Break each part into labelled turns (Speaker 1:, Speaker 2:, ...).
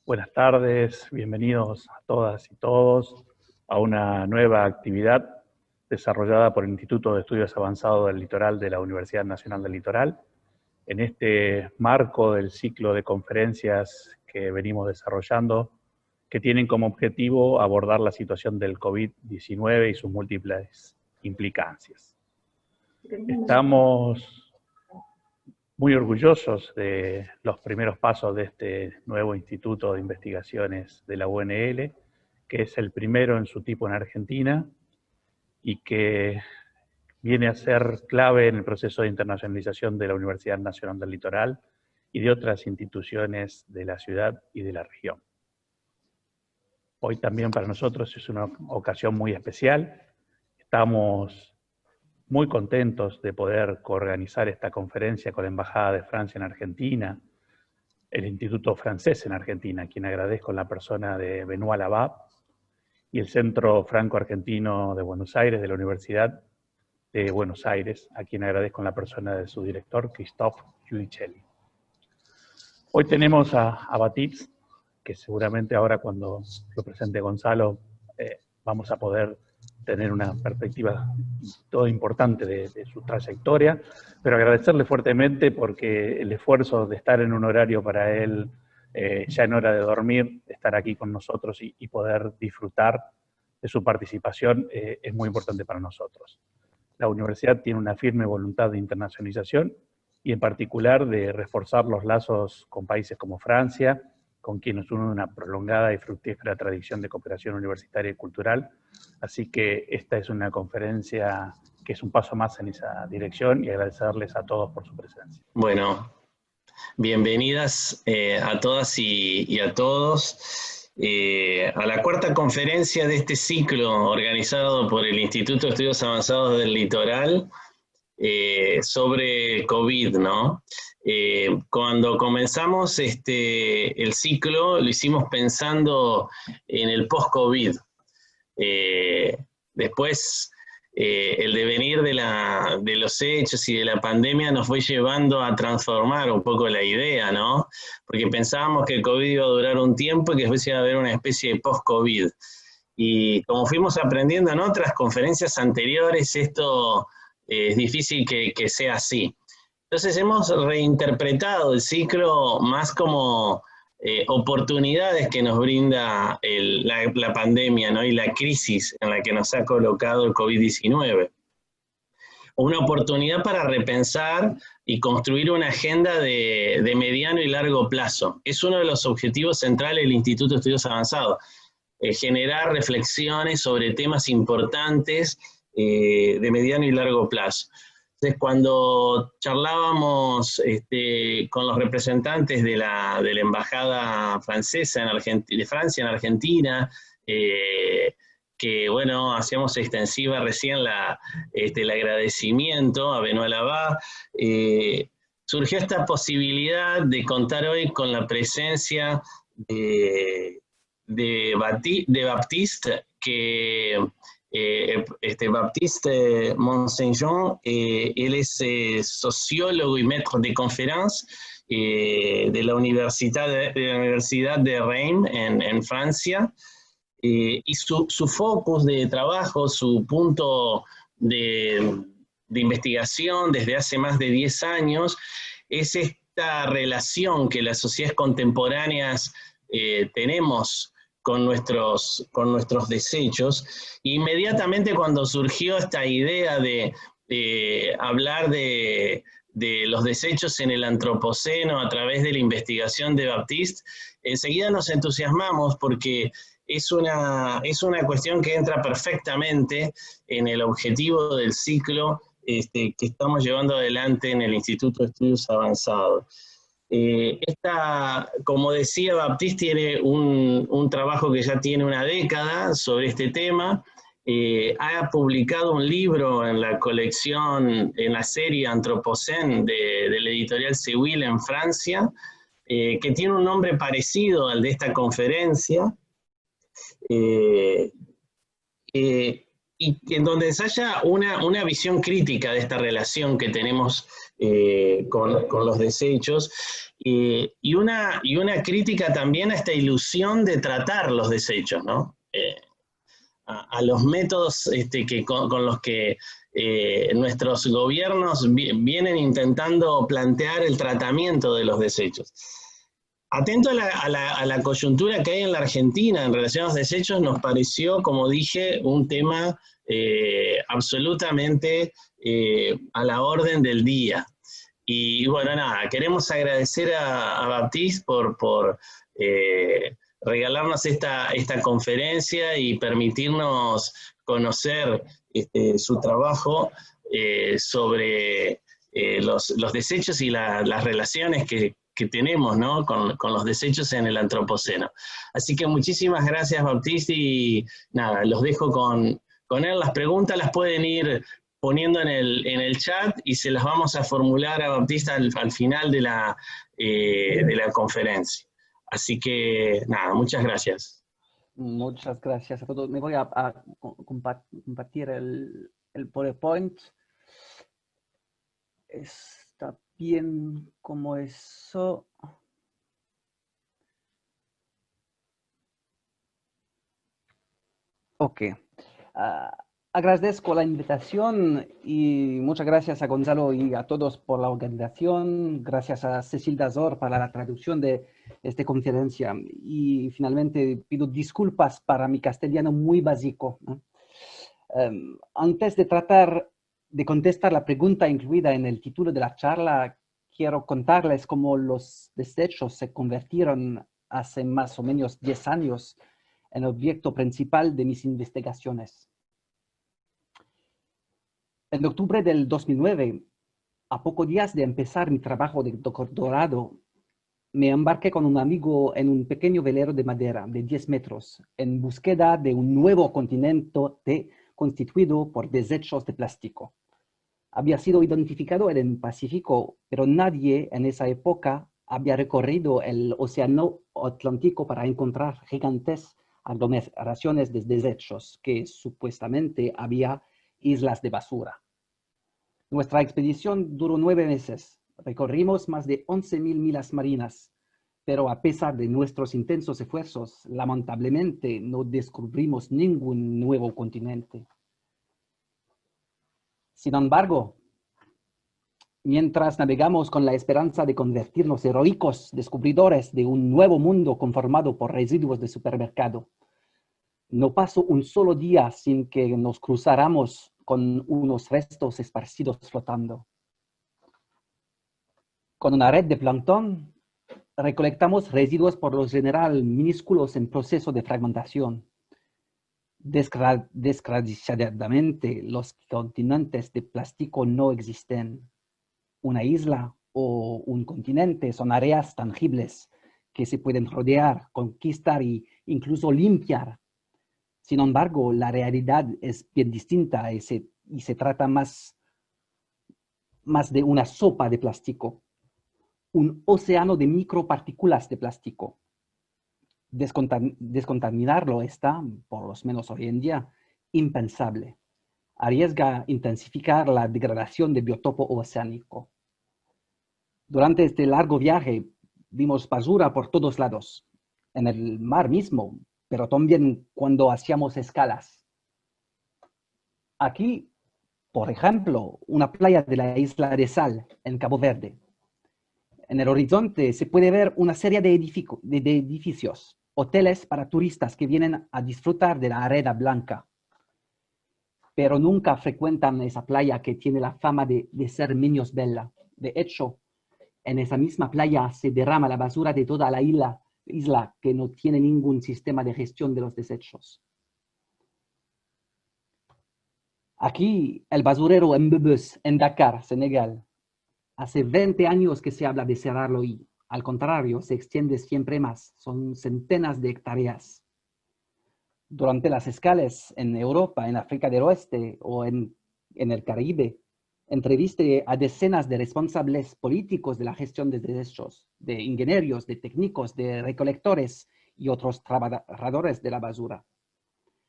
Speaker 1: Buenas tardes, bienvenidos a todas y todos a una nueva actividad desarrollada por el Instituto de Estudios Avanzados del Litoral de la Universidad Nacional del Litoral. En este marco del ciclo de conferencias que venimos desarrollando, que tienen como objetivo abordar la situación del COVID-19 y sus múltiples implicancias. Estamos muy orgullosos de los primeros pasos de este nuevo Instituto de Investigaciones de la UNL, que es el primero en su tipo en Argentina y que viene a ser clave en el proceso de internacionalización de la Universidad Nacional del Litoral y de otras instituciones de la ciudad y de la región. Hoy también para nosotros es una ocasión muy especial. Estamos muy contentos de poder coorganizar esta conferencia con la Embajada de Francia en Argentina, el Instituto Francés en Argentina, a quien agradezco en la persona de Benoît Labat, y el Centro Franco-Argentino de Buenos Aires, de la Universidad de Buenos Aires, a quien agradezco en la persona de su director, Christophe Giudicelli. Hoy tenemos a Baptiste, que seguramente ahora cuando lo presente Gonzalo vamos a poder tener una perspectiva todo importante de su trayectoria, pero agradecerle fuertemente porque el esfuerzo de estar en un horario para él, ya en hora de dormir, estar aquí con nosotros y poder disfrutar de su participación es muy importante para nosotros. La universidad tiene una firme voluntad de internacionalización y en particular de reforzar los lazos con países como Francia, con quienes une una prolongada y fructífera tradición de cooperación universitaria y cultural. Así que esta es una conferencia que es un paso más en esa dirección y agradecerles a todos por su presencia.
Speaker 2: Bueno, bienvenidas a todas y a todos a la cuarta conferencia de este ciclo organizado por el Instituto de Estudios Avanzados del Litoral sobre el COVID, ¿no? Cuando comenzamos el ciclo lo hicimos pensando en el post-COVID. Después el devenir de los hechos y de la pandemia nos fue llevando a transformar un poco la idea, ¿no? Porque pensábamos que el COVID iba a durar un tiempo y que después iba a haber una especie de post-COVID. Y como fuimos aprendiendo en otras conferencias anteriores, esto es difícil que sea así. Entonces hemos reinterpretado el ciclo más como oportunidades que nos brinda la pandemia, ¿no? Y la crisis en la que nos ha colocado el COVID-19. Una oportunidad para repensar y construir una agenda de mediano y largo plazo. Es uno de los objetivos centrales del Instituto de Estudios Avanzados, generar reflexiones sobre temas importantes de mediano y largo plazo. Entonces, cuando charlábamos con los representantes de la Embajada Francesa de Francia en Argentina, que bueno, hacíamos extensiva recién el agradecimiento a Benoît Labat, surgió esta posibilidad de contar hoy con la presencia de Baptiste, que Baptiste Monsaint-Jean, él es sociólogo y maître de conférence de la Universidad de Reims en Francia, y su focus de trabajo, su punto de investigación desde hace más de 10 años, es esta relación que las sociedades contemporáneas tenemos con nuestros desechos. Inmediatamente cuando surgió esta idea de hablar de los desechos en el antropoceno a través de la investigación de Baptiste, enseguida nos entusiasmamos porque es una cuestión que entra perfectamente en el objetivo del ciclo que estamos llevando adelante en el Instituto de Estudios Avanzados. Como decía, Baptiste tiene un trabajo que ya tiene una década sobre este tema. Ha publicado un libro en la colección, en la serie Anthropocène de la editorial Seuil en Francia, que tiene un nombre parecido al de esta conferencia, y en donde ensaya una visión crítica de esta relación que tenemos con los desechos, y una crítica también a esta ilusión de tratar los desechos, ¿no? A los métodos con los que nuestros gobiernos vienen intentando plantear el tratamiento de los desechos. Atento a la coyuntura que hay en la Argentina en relación a los desechos, nos pareció, como dije, un tema absolutamente a la orden del día. Y bueno, nada, queremos agradecer a Baptiste por regalarnos esta conferencia y permitirnos conocer su trabajo sobre los desechos y las relaciones que tenemos, ¿no? con los desechos en el antropoceno. Así que muchísimas gracias, Baptiste, y nada, los dejo con él. Las preguntas las pueden ir poniendo en el chat y se las vamos a formular a Baptiste al final de la conferencia. Así que nada, muchas gracias.
Speaker 3: Muchas gracias a todos. Me voy a compartir el PowerPoint. Está bien como eso. Ok. Agradezco la invitación y muchas gracias a Gonzalo y a todos por la organización. Gracias a Cecil Dazor para la traducción de esta conferencia. Y finalmente pido disculpas para mi castellano muy básico. Antes de contestar la pregunta incluida en el título de la charla, quiero contarles cómo los desechos se convirtieron hace más o menos 10 años en el objeto principal de mis investigaciones. En octubre del 2009, a pocos días de empezar mi trabajo de doctorado, me embarqué con un amigo en un pequeño velero de madera de 10 metros en búsqueda de un nuevo continente constituido por desechos de plástico. Había sido identificado en el Pacífico, pero nadie en esa época había recorrido el Océano Atlántico para encontrar gigantes aglomeraciones de desechos que supuestamente había islas de basura. Nuestra expedición duró 9 meses. Recorrimos más de 11.000 millas marinas, pero a pesar de nuestros intensos esfuerzos, lamentablemente no descubrimos ningún nuevo continente. Sin embargo, mientras navegamos con la esperanza de convertirnos en heroicos descubridores de un nuevo mundo conformado por residuos de supermercado, no pasó un solo día sin que nos cruzáramos con unos restos esparcidos flotando. Con una red de plancton, recolectamos residuos por lo general minúsculos en proceso de fragmentación. Desgraciadamente, los continentes de plástico no existen. Una isla o un continente son áreas tangibles que se pueden rodear, conquistar e incluso limpiar. Sin embargo, la realidad es bien distinta y se trata más de una sopa de plástico, un océano de micropartículas de plástico. Descontaminarlo está, por lo menos hoy en día, impensable. Arriesga intensificar la degradación del biotopo oceánico. Durante este largo viaje vimos basura por todos lados, en el mar mismo, pero también cuando hacíamos escalas. Aquí, por ejemplo, una playa de la isla de Sal, en Cabo Verde. En el horizonte se puede ver una serie de edificios, hoteles para turistas que vienen a disfrutar de la arena blanca. Pero nunca frecuentan esa playa que tiene la fama de ser menos bella. De hecho, en esa misma playa se derrama la basura de toda la isla que no tiene ningún sistema de gestión de los desechos. Aquí, el basurero Mbebes, en Dakar, Senegal. Hace 20 años que se habla de cerrarlo y, al contrario, se extiende siempre más. Son centenas de hectáreas. Durante las escalas en Europa, en África del Oeste o en el Caribe, entrevisté a decenas de responsables políticos de la gestión de desechos, de ingenieros, de técnicos, de recolectores y otros trabajadores de la basura.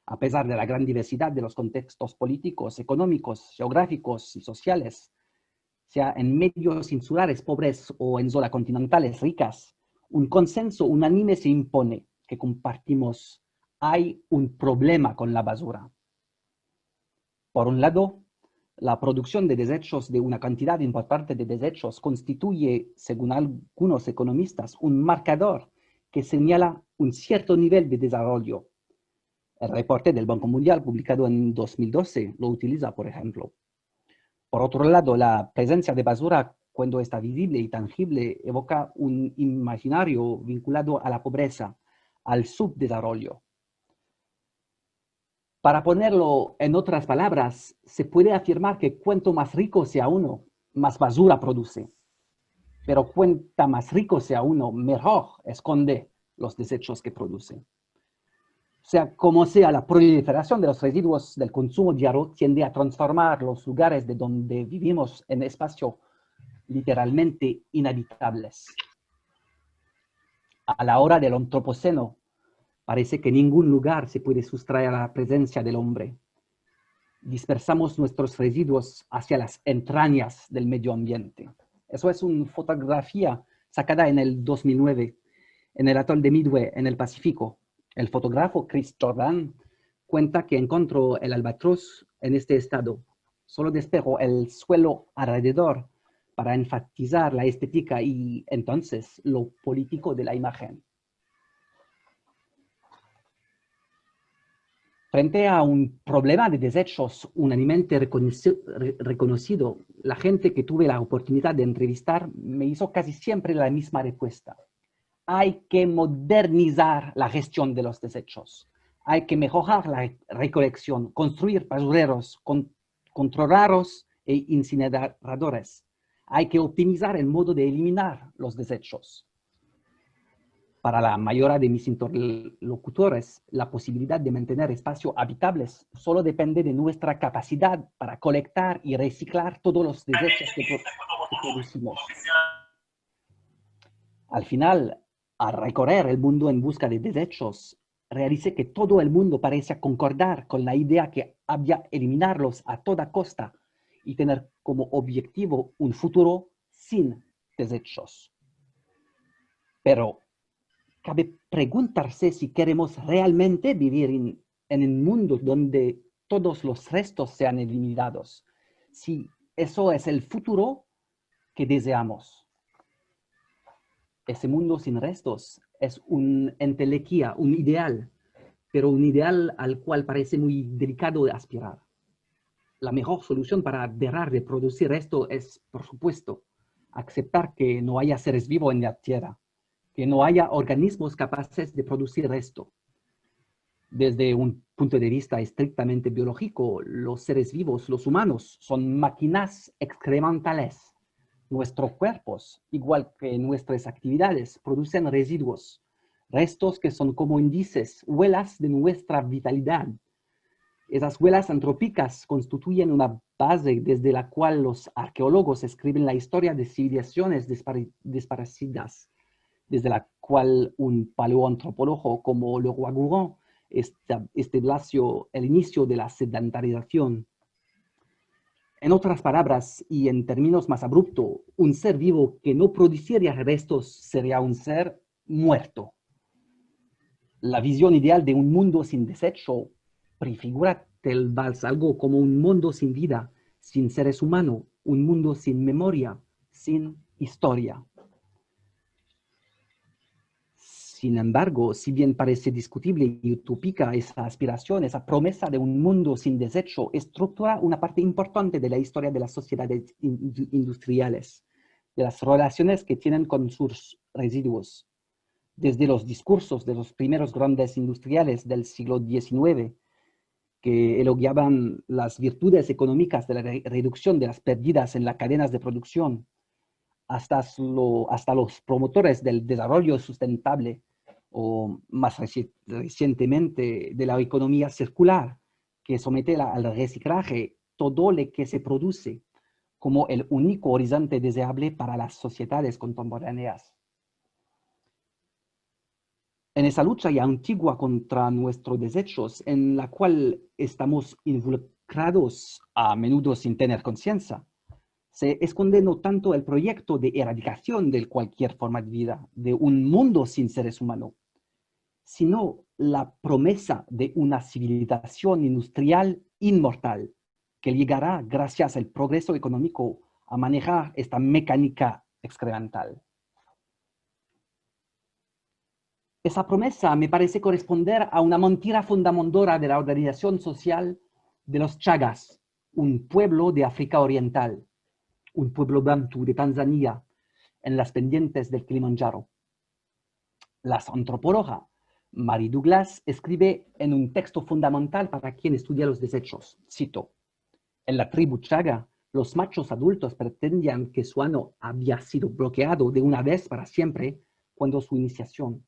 Speaker 3: A pesar de la gran diversidad de los contextos políticos, económicos, geográficos y sociales, sea en medios insulares pobres o en zonas continentales ricas, un consenso unánime se impone que compartimos. Hay un problema con la basura. Por un lado, la producción de desechos, de una cantidad importante de desechos, constituye, según algunos economistas, un marcador que señala un cierto nivel de desarrollo. El reporte del Banco Mundial, publicado en 2012, lo utiliza, por ejemplo. Por otro lado, la presencia de basura, cuando está visible y tangible, evoca un imaginario vinculado a la pobreza, al subdesarrollo. Para ponerlo en otras palabras, se puede afirmar que cuanto más rico sea uno, más basura produce. Pero cuanto más rico sea uno, mejor esconde los desechos que produce. O sea, como sea, la proliferación de los residuos del consumo diario tiende a transformar los lugares de donde vivimos en espacios literalmente inhabitables. A la hora del antropoceno, parece que ningún lugar se puede sustraer a la presencia del hombre. Dispersamos nuestros residuos hacia las entrañas del medio ambiente. Eso es una fotografía sacada en el 2009 en el atol de Midway, en el Pacífico. El fotógrafo Chris Jordan cuenta que encontró el albatros en este estado. Solo despejó el suelo alrededor para enfatizar la estética y entonces lo político de la imagen. Frente a un problema de desechos unánimemente reconocido, la gente que tuve la oportunidad de entrevistar me hizo casi siempre la misma respuesta. Hay que modernizar la gestión de los desechos. Hay que mejorar la recolección, construir basureros, controlarlos e incineradores. Hay que optimizar el modo de eliminar los desechos. Para la mayoría de mis interlocutores, la posibilidad de mantener espacios habitables solo depende de nuestra capacidad para colectar y reciclar todos los desechos que producimos. Al final, al recorrer el mundo en busca de desechos, realicé que todo el mundo parece concordar con la idea que había eliminarlos a toda costa y tener como objetivo un futuro sin desechos. Pero cabe preguntarse si queremos realmente vivir en un mundo donde todos los restos sean eliminados, si eso es el futuro que deseamos. Ese mundo sin restos es una entelequia, un ideal, pero un ideal al cual parece muy delicado de aspirar. La mejor solución para dejar de producir esto es, por supuesto, aceptar que no haya seres vivos en la Tierra, que no haya organismos capaces de producir esto. Desde un punto de vista estrictamente biológico, los seres vivos, los humanos, son máquinas excrementales. Nuestros cuerpos, igual que nuestras actividades, producen residuos, restos que son como índices, huellas de nuestra vitalidad. Esas huellas antrópicas constituyen una base desde la cual los arqueólogos escriben la historia de civilizaciones desaparecidas, desde la cual un paleoantropólogo como Leroy-Gourhan estableció el inicio de la sedentarización. En otras palabras, y en términos más abruptos, un ser vivo que no produciera restos sería un ser muerto. La visión ideal de un mundo sin desecho prefigura tal vez algo como un mundo sin vida, sin seres humanos, un mundo sin memoria, sin historia. Sin embargo, si bien parece discutible y utópica esa aspiración, esa promesa de un mundo sin desecho, estructura una parte importante de la historia de las sociedades industriales, de las relaciones que tienen con sus residuos. Desde los discursos de los primeros grandes industriales del siglo XIX, que elogiaban las virtudes económicas de la reducción de las pérdidas en las cadenas de producción, hasta los promotores del desarrollo sustentable, o más recientemente de la economía circular, que somete al reciclaje todo lo que se produce como el único horizonte deseable para las sociedades contemporáneas. En esa lucha ya antigua contra nuestros desechos, en la cual estamos involucrados a menudo sin tener conciencia, se esconde no tanto el proyecto de erradicación de cualquier forma de vida, de un mundo sin seres humanos, sino la promesa de una civilización industrial inmortal que llegará gracias al progreso económico a manejar esta mecánica excremental. Esa promesa me parece corresponder a una mentira fundamental de la organización social de los Chagas, un pueblo de África Oriental, un pueblo bantu de Tanzania, en las pendientes del Kilimanjaro. La antropóloga Mary Douglas escribe en un texto fundamental para quien estudia los desechos, cito: en la tribu Chaga, los machos adultos pretendían que su ano había sido bloqueado de una vez para siempre cuando su iniciación.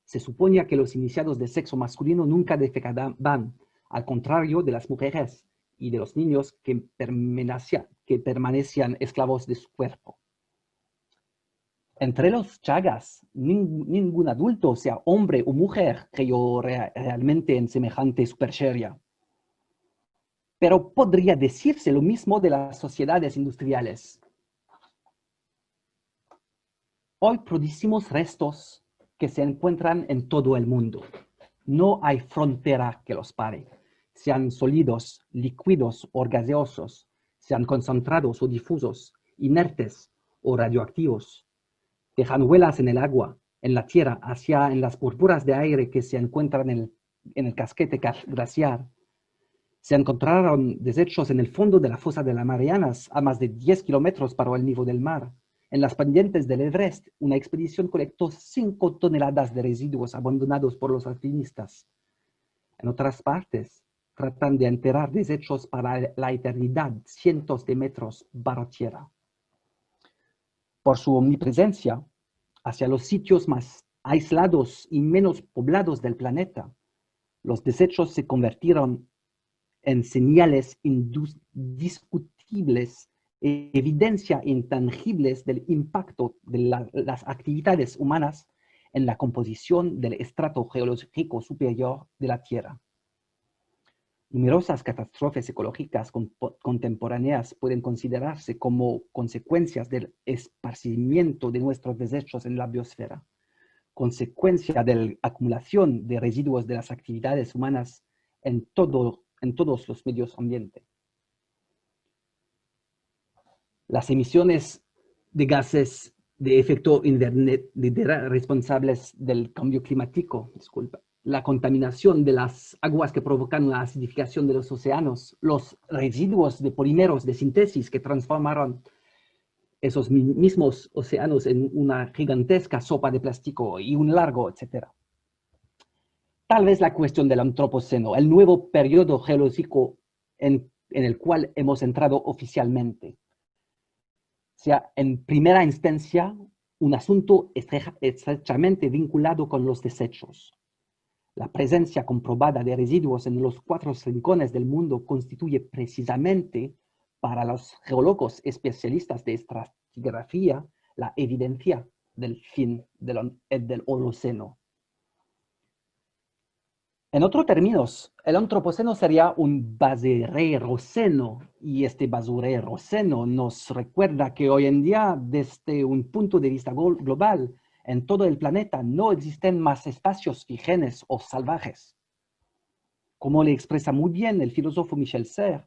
Speaker 3: Se suponía que los iniciados de sexo masculino nunca defecaban, al contrario de las mujeres y de los niños que permanecían esclavos de su cuerpo. Entre los Chagas, ningún adulto, sea hombre o mujer, creyó realmente en semejante supercheria. Pero podría decirse lo mismo de las sociedades industriales. Hoy producimos restos que se encuentran en todo el mundo. No hay frontera que los pare, sean sólidos, líquidos o gaseosos, sean concentrados o difusos, inertes o radioactivos. Dejan huellas en el agua, en la tierra, en las burbujas de aire que se encuentran en el casquete glaciar. Se encontraron desechos en el fondo de la fosa de las Marianas, a más de 10 kilómetros bajo el nivel del mar. En las pendientes del Everest, una expedición colectó 5 toneladas de residuos abandonados por los alpinistas. En otras partes, tratan de enterrar desechos para la eternidad, cientos de metros bajo tierra. Por su omnipresencia, hacia los sitios más aislados y menos poblados del planeta, los desechos se convirtieron en señales indiscutibles, evidencia intangibles del impacto de las actividades humanas en la composición del estrato geológico superior de la Tierra. Numerosas catástrofes ecológicas contemporáneas pueden considerarse como consecuencias del esparcimiento de nuestros desechos en la biosfera, consecuencia de la acumulación de residuos de las actividades humanas en todos los medios ambientes. Las emisiones de gases de efecto invernadero responsables del cambio climático, la contaminación de las aguas que provocan una acidificación de los océanos, los residuos de polímeros de síntesis que transformaron esos mismos océanos en una gigantesca sopa de plástico y un largo, etc. Tal vez la cuestión del antropoceno, el nuevo periodo geológico en el cual hemos entrado oficialmente, sea en primera instancia un asunto estrechamente vinculado con los desechos. La presencia comprobada de residuos en los 4 rincones del mundo constituye precisamente para los geólogos especialistas de estratigrafía la evidencia del fin del Holoceno. En otros términos, el antropoceno sería un basureroceno, y este basureroceno nos recuerda que hoy en día, desde un punto de vista global, en todo el planeta no existen más espacios vírgenes o salvajes. Como le expresa muy bien el filósofo Michel Serres,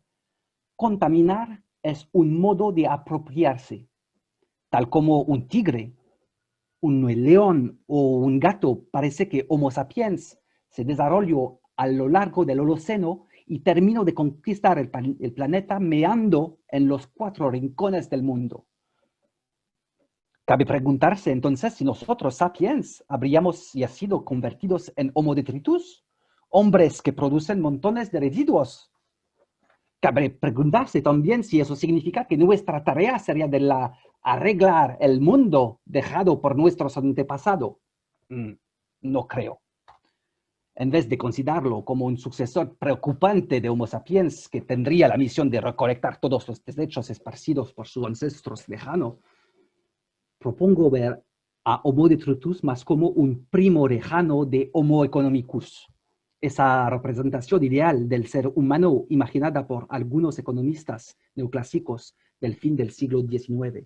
Speaker 3: contaminar es un modo de apropiarse, tal como un tigre, un león o un gato. Parece que Homo sapiens se desarrolló a lo largo del Holoceno y terminó de conquistar el planeta meando en los 4 rincones del mundo. Cabe preguntarse entonces si nosotros, sapiens, habríamos ya sido convertidos en Homo detritus, hombres que producen montones de residuos. Cabe preguntarse también si eso significa que nuestra tarea sería de arreglar el mundo dejado por nuestros antepasados. No creo. En vez de considerarlo como un sucesor preocupante de Homo sapiens que tendría la misión de recolectar todos los desechos esparcidos por sus ancestros lejanos, propongo ver a Homo detritus más como un primo lejano de Homo economicus. Esa representación ideal del ser humano imaginada por algunos economistas neoclásicos del fin del siglo XIX.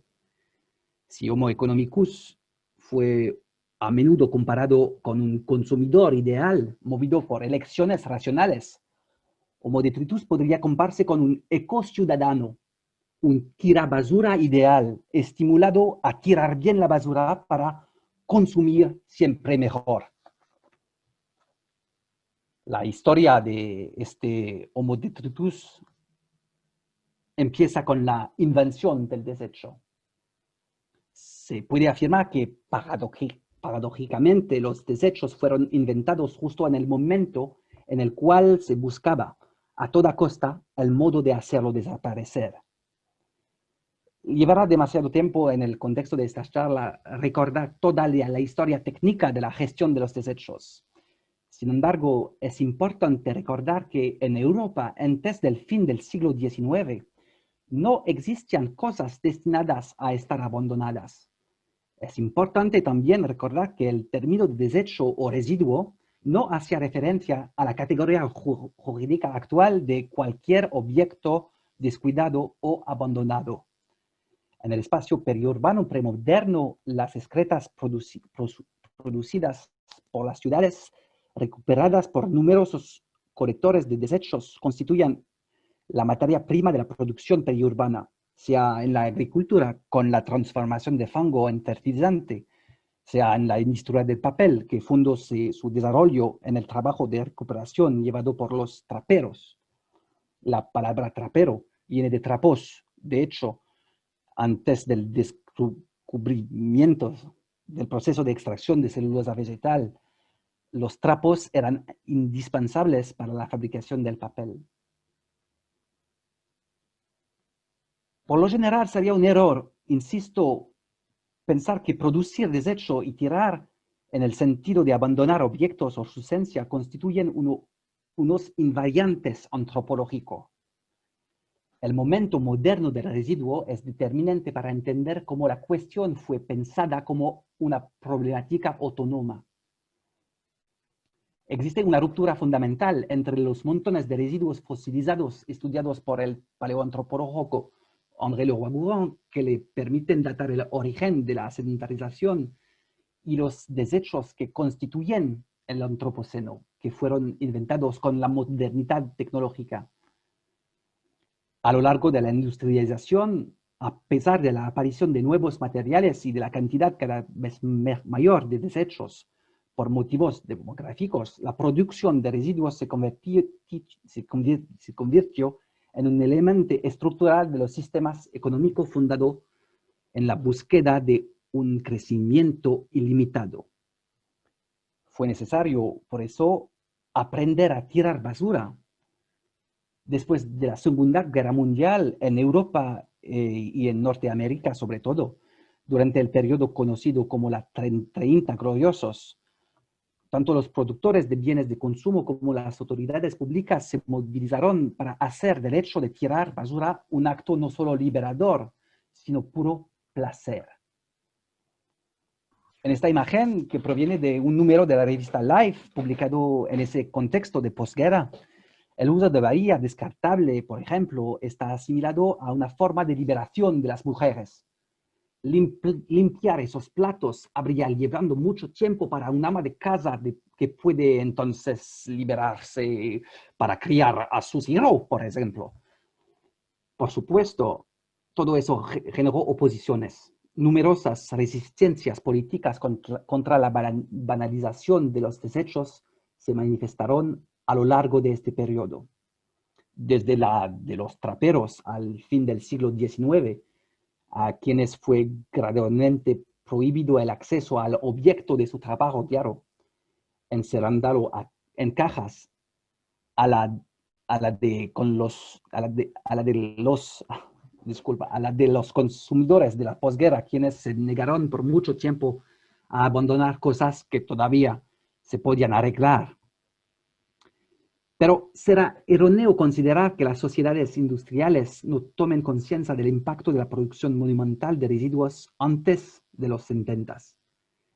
Speaker 3: Si Homo economicus fue a menudo comparado con un consumidor ideal movido por elecciones racionales, Homo detritus podría compararse con un ecociudadano, un tirabasura ideal, estimulado a tirar bien la basura para consumir siempre mejor. La historia de este Homo detritus empieza con la invención del desecho. Se puede afirmar que paradójicamente los desechos fueron inventados justo en el momento en el cual se buscaba a toda costa el modo de hacerlo desaparecer. Llevará demasiado tiempo en el contexto de esta charla recordar toda la historia técnica de la gestión de los desechos. Sin embargo, es importante recordar que en Europa, antes del fin del siglo XIX, no existían cosas destinadas a estar abandonadas. Es importante también recordar que el término de desecho o residuo no hacía referencia a la categoría jurídica actual de cualquier objeto descuidado o abandonado. En el espacio periurbano premoderno, las excretas producidas por las ciudades, recuperadas por numerosos colectores de desechos, constituyen la materia prima de la producción periurbana, sea en la agricultura con la transformación de fango en fertilizante, sea en la industria del papel, que fundó su desarrollo en el trabajo de recuperación llevado por los traperos. La palabra trapero viene de trapos. De hecho, antes del descubrimiento del proceso de extracción de celulosa vegetal, los trapos eran indispensables para la fabricación del papel. Por lo general sería un error, insisto, pensar que producir desecho y tirar en el sentido de abandonar objetos o su esencia constituyen unos invariantes antropológicos. El momento moderno del residuo es determinante para entender cómo la cuestión fue pensada como una problemática autónoma. Existe una ruptura fundamental entre los montones de residuos fosilizados estudiados por el paleoantropólogo André Leroi-Gourhan, que le permiten datar el origen de la sedentarización, y los desechos que constituyen el antropoceno, que fueron inventados con la modernidad tecnológica. A lo largo de la industrialización, a pesar de la aparición de nuevos materiales y de la cantidad cada vez mayor de desechos por motivos demográficos, la producción de residuos se convirtió en un elemento estructural de los sistemas económicos fundado en la búsqueda de un crecimiento ilimitado. Fue necesario, por eso, aprender a tirar basura. Después de la Segunda Guerra Mundial, en Europa y en Norteamérica sobre todo, durante el periodo conocido como la 30 gloriosos, tanto los productores de bienes de consumo como las autoridades públicas se movilizaron para hacer del hecho de tirar basura un acto no solo liberador, sino puro placer. En esta imagen, que proviene de un número de la revista Life, publicado en ese contexto de posguerra, el uso de bahía descartable, por ejemplo, está asimilado a una forma de liberación de las mujeres. Limpiar esos platos habría llevado mucho tiempo para un ama de casa que puede entonces liberarse para criar a sus hijos, por ejemplo. Por supuesto, todo eso generó oposiciones. Numerosas resistencias políticas contra la banalización de los desechos se manifestaron a lo largo de este periodo. Desde de los traperos al fin del siglo XIX, a quienes fue gradualmente prohibido el acceso al objeto de su trabajo diario, encerrándolo en cajas, a la de los consumidores de la posguerra, quienes se negaron por mucho tiempo a abandonar cosas que todavía se podían arreglar. Pero será erróneo considerar que las sociedades industriales no tomen conciencia del impacto de la producción monumental de residuos antes de los 70.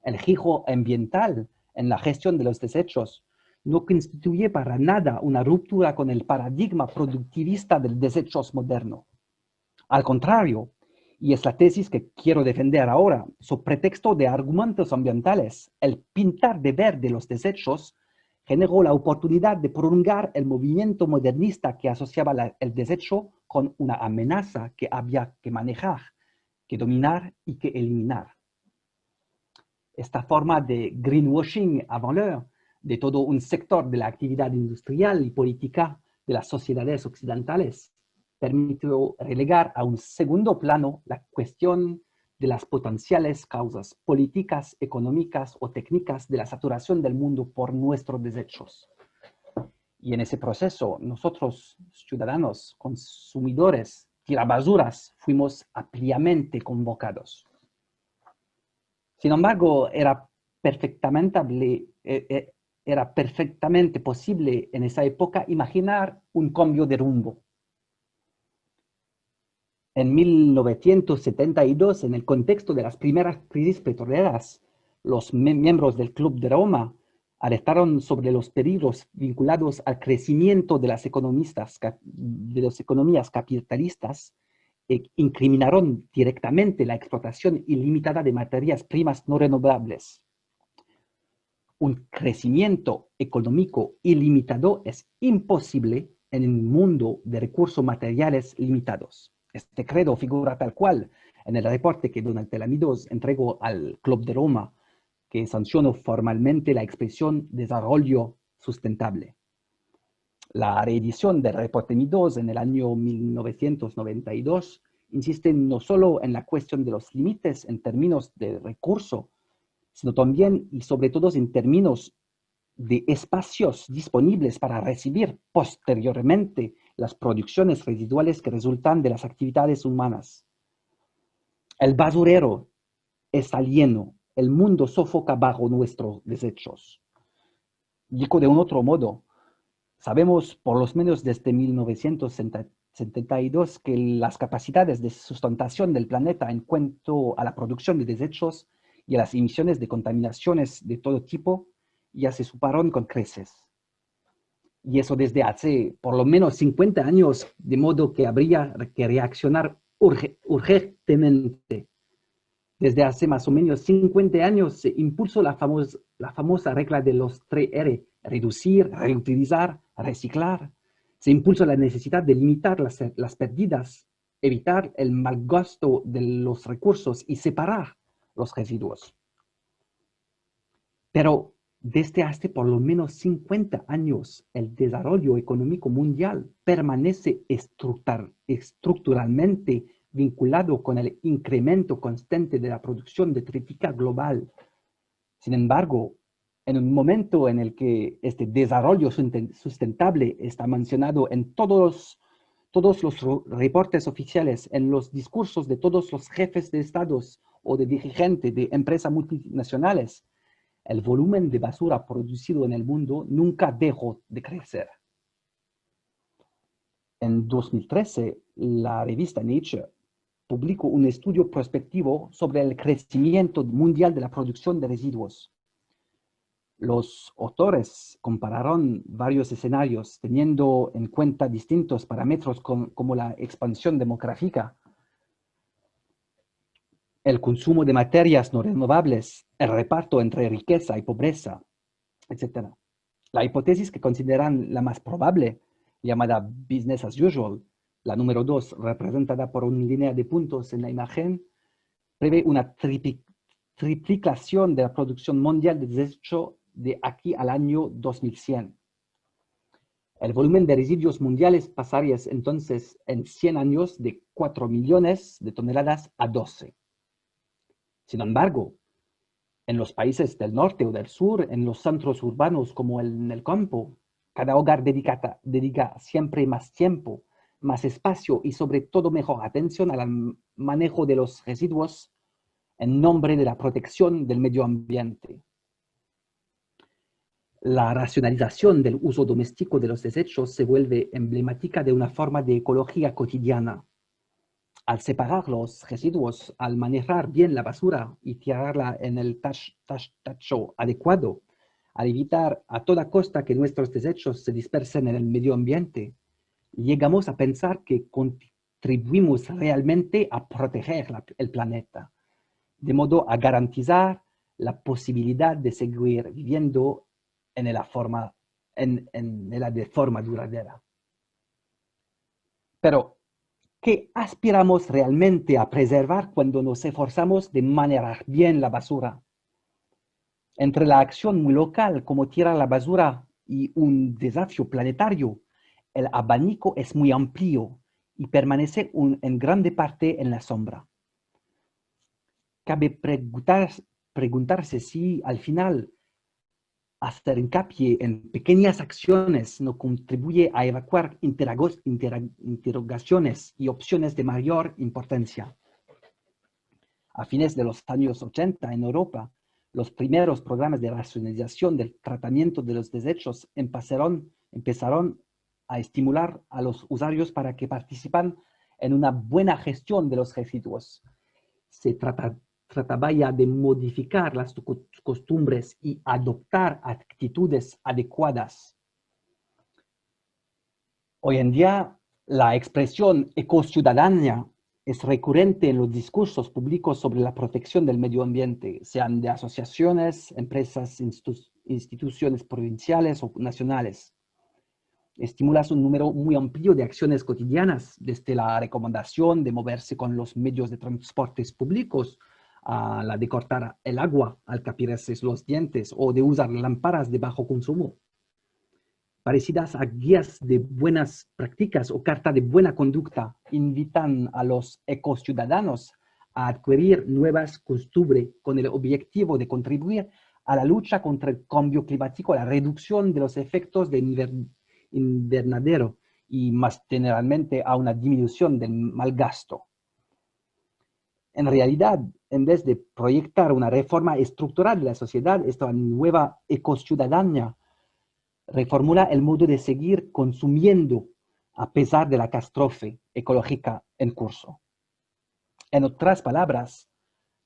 Speaker 3: El giro ambiental en la gestión de los desechos no constituye para nada una ruptura con el paradigma productivista del desechos moderno. Al contrario, y es la tesis que quiero defender ahora, sobre pretexto de argumentos ambientales, el pintar de verde los desechos generó la oportunidad de prolongar el movimiento modernista que asociaba el desecho con una amenaza que había que manejar, que dominar y que eliminar. Esta forma de greenwashing avant l'heure de todo un sector de la actividad industrial y política de las sociedades occidentales permitió relegar a un segundo plano la cuestión de las potenciales causas políticas, económicas o técnicas de la saturación del mundo por nuestros desechos. Y en ese proceso, nosotros, ciudadanos, consumidores, tirabasuras, fuimos ampliamente convocados. Sin embargo, era perfectamente posible en esa época imaginar un cambio de rumbo. En 1972, en el contexto de las primeras crisis petroleras, los miembros del Club de Roma alertaron sobre los peligros vinculados al crecimiento de las economías capitalistas e incriminaron directamente la explotación ilimitada de materias primas no renovables. Un crecimiento económico ilimitado es imposible en un mundo de recursos materiales limitados. Este credo figura tal cual en el reporte que Donald Telamidos entregó al Club de Roma, que sancionó formalmente la expresión desarrollo sustentable. La reedición del reporte MIDOS en el año 1992 insiste no solo en la cuestión de los límites en términos de recurso, sino también y sobre todo en términos de espacios disponibles para recibir posteriormente las producciones residuales que resultan de las actividades humanas. El basurero está lleno, el mundo sofoca bajo nuestros desechos. Digo de un otro modo, sabemos por lo menos desde 1972 que las capacidades de sustentación del planeta en cuanto a la producción de desechos y a las emisiones de contaminaciones de todo tipo ya se superaron con creces. Y eso desde hace por lo menos 50 años, de modo que habría que reaccionar urgentemente. Desde hace más o menos 50 años se impulsó la famosa regla de los 3R, reducir, reutilizar, reciclar. Se impulsó la necesidad de limitar las pérdidas, evitar el mal gasto de los recursos y separar los residuos. Pero desde hace por lo menos 50 años, el desarrollo económico mundial permanece estructuralmente vinculado con el incremento constante de la producción de global. Sin embargo, en un momento en el que este desarrollo sustentable está mencionado en todos los reportes oficiales, en los discursos de todos los jefes de estados o de dirigentes de empresas multinacionales, el volumen de basura producido en el mundo nunca dejó de crecer. En 2013, la revista Nature publicó un estudio prospectivo sobre el crecimiento mundial de la producción de residuos. Los autores compararon varios escenarios teniendo en cuenta distintos parámetros como la expansión demográfica, el consumo de materias no renovables, el reparto entre riqueza y pobreza, etc. La hipótesis que consideran la más probable, llamada business as usual, la número 2, representada por una línea de puntos en la imagen, prevé una triplicación de la producción mundial de desecho de aquí al año 2100. El volumen de residuos mundiales pasaría entonces en 100 años de 4 millones de toneladas a 12. Sin embargo, en los países del norte o del sur, en los centros urbanos como en el campo, cada hogar dedica siempre más tiempo, más espacio y sobre todo mejor atención al manejo de los residuos en nombre de la protección del medio ambiente. La racionalización del uso doméstico de los desechos se vuelve emblemática de una forma de ecología cotidiana. Al separar los residuos, al manejar bien la basura y tirarla en el tacho adecuado, al evitar a toda costa que nuestros desechos se dispersen en el medio ambiente, llegamos a pensar que contribuimos realmente a proteger el planeta, de modo a garantizar la posibilidad de seguir viviendo en la de forma duradera. Pero, ¿qué aspiramos realmente a preservar cuando nos esforzamos de manejar bien la basura? Entre la acción muy local, como tirar la basura, y un desafío planetario, el abanico es muy amplio y permanece en grande parte en la sombra. Cabe preguntarse si al final hacer hincapié en pequeñas acciones no contribuye a evacuar interrogaciones y opciones de mayor importancia. A fines de los años 80 en Europa, los primeros programas de racionalización del tratamiento de los desechos empezaron a estimular a los usuarios para que participan en una buena gestión de los residuos. Se trataba ya de modificar las costumbres y adoptar actitudes adecuadas. Hoy en día, la expresión ecociudadanía es recurrente en los discursos públicos sobre la protección del medio ambiente, sean de asociaciones, empresas, instituciones provinciales o nacionales. Estimulas un número muy amplio de acciones cotidianas, desde la recomendación de moverse con los medios de transportes públicos, a la de cortar el agua al capirarse los dientes o de usar lámparas de bajo consumo. Parecidas a guías de buenas prácticas o carta de buena conducta, invitan a los ecociudadanos a adquirir nuevas costumbres con el objetivo de contribuir a la lucha contra el cambio climático, a la reducción de los efectos de invernadero y más generalmente a una disminución del malgasto. En realidad, en vez de proyectar una reforma estructural de la sociedad, esta nueva ecociudadanía reformula el modo de seguir consumiendo a pesar de la catástrofe ecológica en curso. En otras palabras,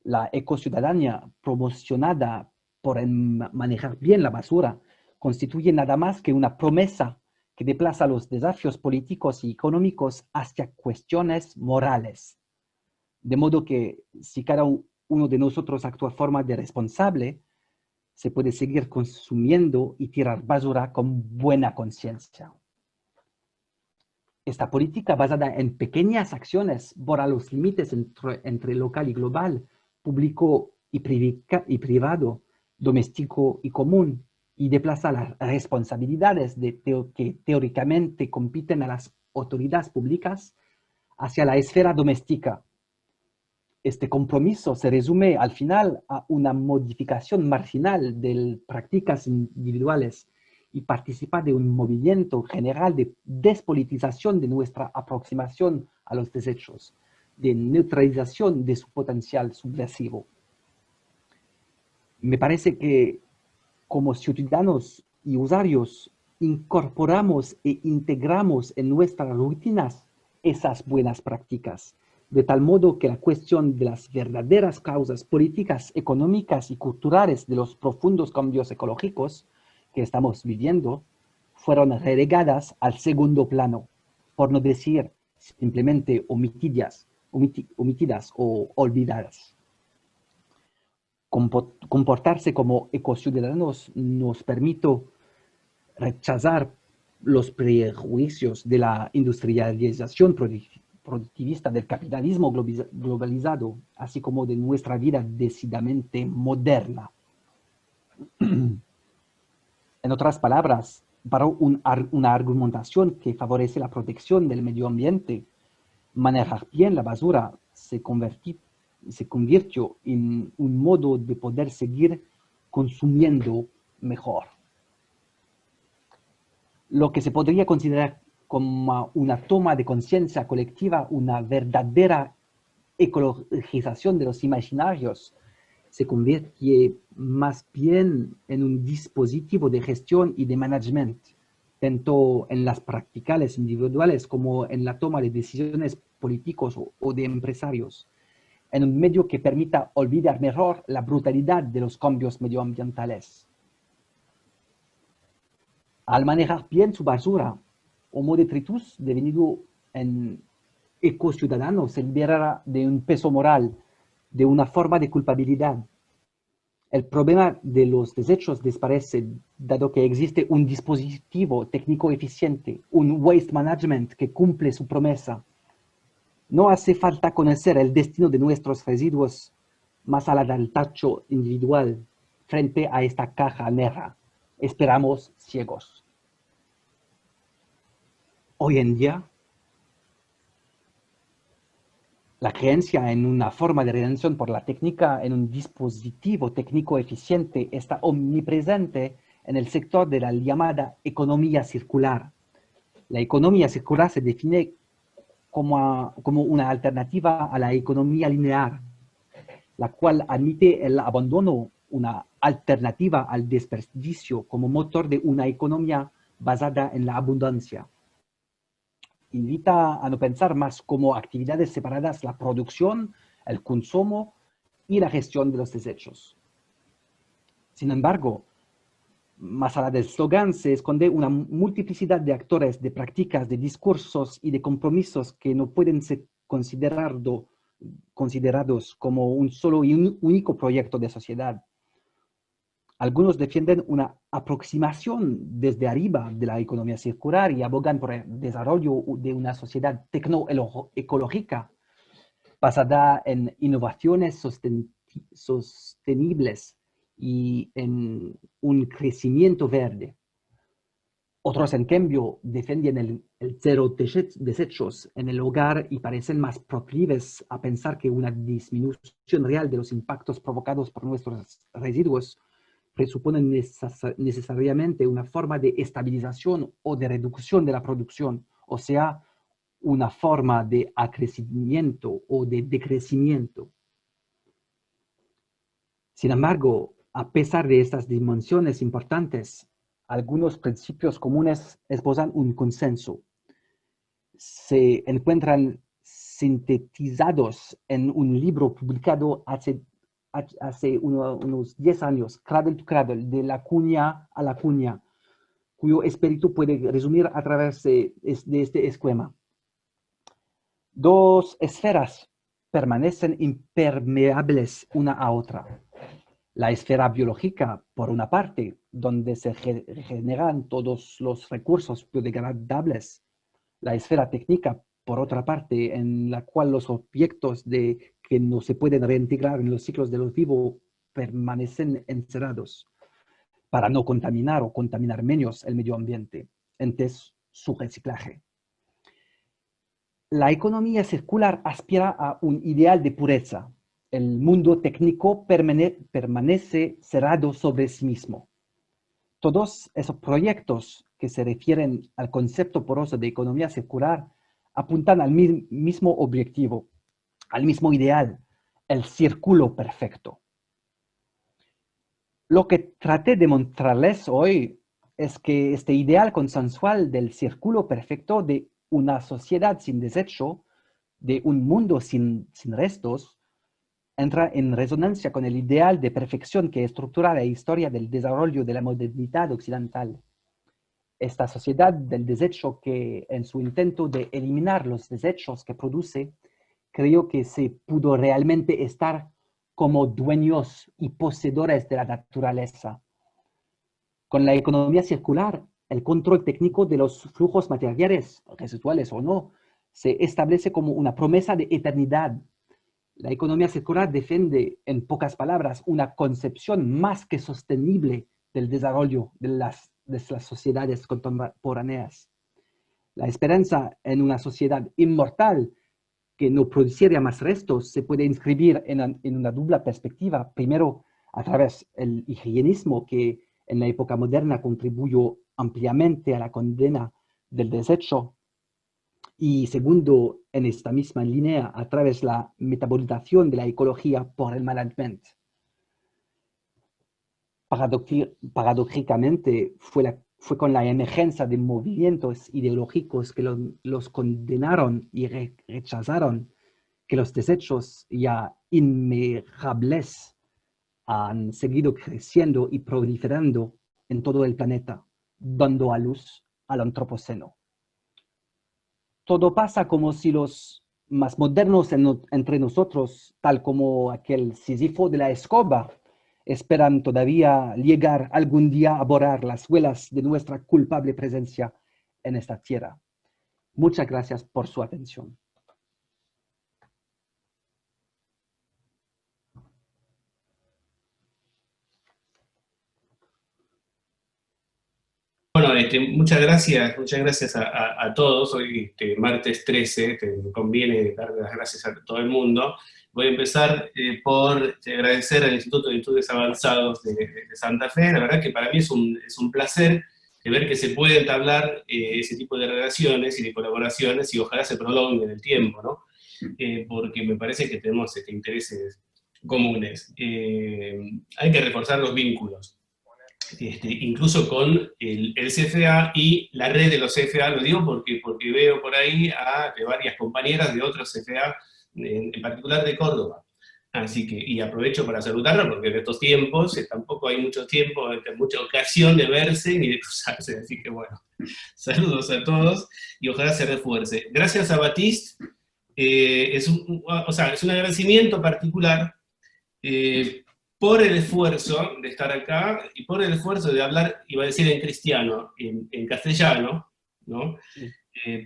Speaker 3: la ecociudadanía promocionada por manejar bien la basura constituye nada más que una promesa que desplaza los desafíos políticos y económicos hacia cuestiones morales. De modo que si cada uno de nosotros actúa de forma responsable, se puede seguir consumiendo y tirar basura con buena conciencia. Esta política basada en pequeñas acciones borra los límites entre local y global, público y privado, doméstico y común, y desplaza las responsabilidades que teóricamente compiten a las autoridades públicas hacia la esfera doméstica. Este compromiso se resume al final a una modificación marginal de prácticas individuales y participa de un movimiento general de despolitización de nuestra aproximación a los desechos, de neutralización de su potencial subversivo. Me parece que como ciudadanos y usuarios incorporamos e integramos en nuestras rutinas esas buenas prácticas, de tal modo que la cuestión de las verdaderas causas políticas, económicas y culturales de los profundos cambios ecológicos que estamos viviendo fueron relegadas al segundo plano, por no decir simplemente omitidas o olvidadas. Comportarse como ecociudadanos nos permite rechazar los prejuicios de la industrialización productivista del capitalismo globalizado, así como de nuestra vida decididamente moderna. En otras palabras, para una argumentación que favorece la protección del medio ambiente, manejar bien la basura se convirtió en un modo de poder seguir consumiendo mejor. Lo que se podría considerar como una toma de conciencia colectiva, una verdadera ecologización de los imaginarios, se convierte más bien en un dispositivo de gestión y de management, tanto en las prácticas individuales como en la toma de decisiones políticos o de empresarios, en un medio que permita olvidar mejor la brutalidad de los cambios medioambientales. Al manejar bien su basura, Homo detritus, devenido en ecociudadano se liberara de un peso moral, de una forma de culpabilidad. El problema de los desechos desaparece dado que existe un dispositivo técnico eficiente, un waste management que cumple su promesa. No hace falta conocer el destino de nuestros residuos más allá del tacho individual frente a esta caja negra. Esperamos ciegos. Hoy en día, la creencia en una forma de redención por la técnica, en un dispositivo técnico eficiente, está omnipresente en el sector de la llamada economía circular. La economía circular se define como una alternativa a la economía lineal, la cual admite el abandono, una alternativa al desperdicio como motor de una economía basada en la abundancia. Invita a no pensar más como actividades separadas la producción, el consumo y la gestión de los desechos. Sin embargo, más allá del slogan se esconde una multiplicidad de actores, de prácticas, de discursos y de compromisos que no pueden ser considerados como un solo y único proyecto de sociedad. Algunos defienden una aproximación desde arriba de la economía circular y abogan por el desarrollo de una sociedad tecnoecológica basada en innovaciones sostenibles y en un crecimiento verde. Otros, en cambio, defienden el cero desechos en el hogar y parecen más proclives a pensar que una disminución real de los impactos provocados por nuestros residuos presuponen necesariamente una forma de estabilización o de reducción de la producción, o sea, una forma de acrecimiento o de decrecimiento. Sin embargo, a pesar de estas dimensiones importantes, algunos principios comunes esbozan un consenso. Se encuentran sintetizados en un libro publicado hace unos 10 años, Cradle to Cradle, de la cuña a la cuña, cuyo espíritu puede resumir a través de este esquema. Dos esferas permanecen impermeables una a otra. La esfera biológica, por una parte, donde se regeneran todos los recursos biodegradables. La esfera técnica, por otra parte, en la cual los objetos que no se pueden reintegrar en los ciclos de los vivos permanecen encerrados para no contaminar o contaminar menos el medio ambiente, antes su reciclaje. La economía circular aspira a un ideal de pureza. El mundo técnico permanece cerrado sobre sí mismo. Todos esos proyectos que se refieren al concepto poroso de economía circular apuntan al mismo objetivo, al mismo ideal, el círculo perfecto. Lo que traté de mostrarles hoy es que este ideal consensual del círculo perfecto de una sociedad sin desecho, de un mundo sin restos, entra en resonancia con el ideal de perfección que estructura la historia del desarrollo de la modernidad occidental. Esta sociedad del desecho que, en su intento de eliminar los desechos que produce, creyó que se pudo realmente estar como dueños y poseedores de la naturaleza. Con la economía circular, el control técnico de los flujos materiales, residuales o no, se establece como una promesa de eternidad. La economía circular defiende, en pocas palabras, una concepción más que sostenible del desarrollo de las sociedades contemporáneas. La esperanza en una sociedad inmortal que no produciera más restos se puede inscribir en una doble perspectiva. Primero, a través del higienismo que en la época moderna contribuyó ampliamente a la condena del desecho. Y segundo, en esta misma línea, a través de la metabolización de la ecología por el management. Paradójicamente, fue con la emergencia de movimientos ideológicos que los condenaron y rechazaron que los desechos ya inmejables han seguido creciendo y proliferando en todo el planeta, dando a luz al antropoceno. Todo pasa como si los más modernos entre nosotros, tal como aquel Sísifo de la escoba, esperan todavía llegar algún día a borrar las huellas de nuestra culpable presencia en esta tierra. Muchas gracias por su atención.
Speaker 4: Bueno, muchas gracias a todos. Hoy, martes 13, me conviene dar las gracias a todo el mundo. Voy a empezar por agradecer al Instituto de Estudios Avanzados de Santa Fe. La verdad que para mí es un placer ver que se puede entablar ese tipo de relaciones y de colaboraciones y ojalá se prolongue en el tiempo, ¿no? Porque me parece que tenemos intereses comunes. Hay que reforzar los vínculos. Incluso con el CFA y la red de los CFA, lo digo porque veo por ahí de varias compañeras de otros CFA, en particular de Córdoba. Así que, y aprovecho para saludarla porque en estos tiempos tampoco hay mucho tiempo, mucha ocasión de verse ni de cruzarse, así que bueno, saludos a todos y ojalá se refuerce. Gracias a Batiste, es un agradecimiento particular por el esfuerzo de estar acá y por el esfuerzo de hablar, iba a decir en cristiano, en castellano, ¿no?